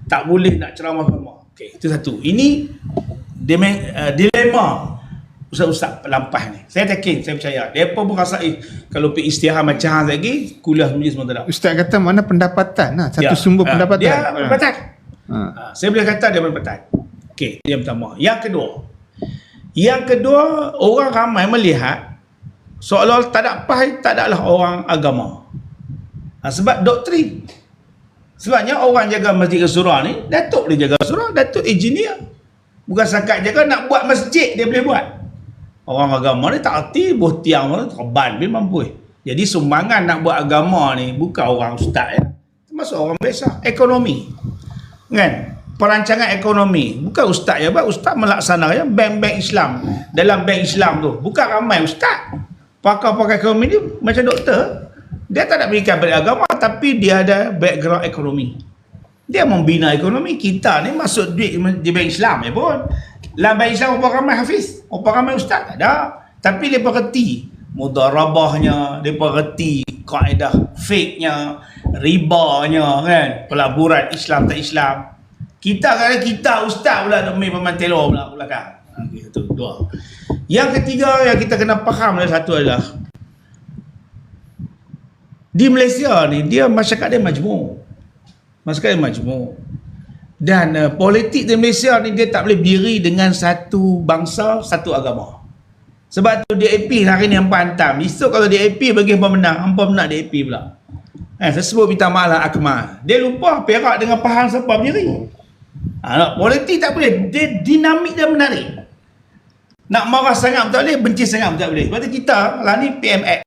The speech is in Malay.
tak boleh nak ceramah-ceramah. Okey, itu satu. Ini dilema ustaz-ustaz pelampas ni. Saya yakin, saya percaya. Mereka pun rasa kalau pergi istihar macam hang lagi, kuliah majlis semua tak ada. Ustaz kata mana pendapatan lah. Satu sumber pendapatan. Dia pendapatan. Saya boleh kata dia pendapatan. Okey, yang pertama. Yang kedua, orang ramai melihat seolah-olah tak ada apa, tak adalah orang agama. Sebab doktrin. Sebabnya orang jaga masjid ke surah ni, Datuk boleh jaga surah, Datuk engineer. Bukan sakat jaga, nak buat masjid dia boleh buat. Orang agama ni tak erti, buah tiang tu terban dia mampu. Jadi sumbangan nak buat agama ni bukan orang ustaz ya. Termasuk orang biasa, ekonomi. Kan? Perancangan ekonomi. Bukan ustaz ya, ustaz melaksanakan bank-bank Islam. Dalam bank Islam tu, bukan ramai ustaz. Pakar-pakar ekonomi ni macam doktor. Dia tak nak berikan pada agama, tapi dia ada background ekonomi. Dia membina ekonomi. Kita ni masuk duit di bank Islam ya pun. Dalam bank Islam berapa ramai hafiz? Berapa ramai ustaz? Tak ada. Tapi dia berkerti mudarabahnya, dia berkerti kaedah fake-nya, ribanya kan, pelaburan Islam tak Islam. Kita ustaz pula nak main pemain telur pula belakang. Itu dua. Yang ketiga yang kita kena faham satu adalah di Malaysia ni dia masyarakat dia majmuk. Masyarakat dia majmuk. Dan politik di Malaysia ni dia tak boleh berdiri dengan satu bangsa, satu agama. Sebab tu DAP hari ni hampa hantam. Esok kalau DAP bagi hampa menang, hampa menang DAP pula. Saya sebut minta maaf lah Akmal. Dia lupa Perak dengan Pahang siapa berdiri. Politik tak boleh. Dia dinamik dan menarik. Nak marah sangat tak boleh, benci sangat tak boleh. Sebab tu kita lah ni PMX.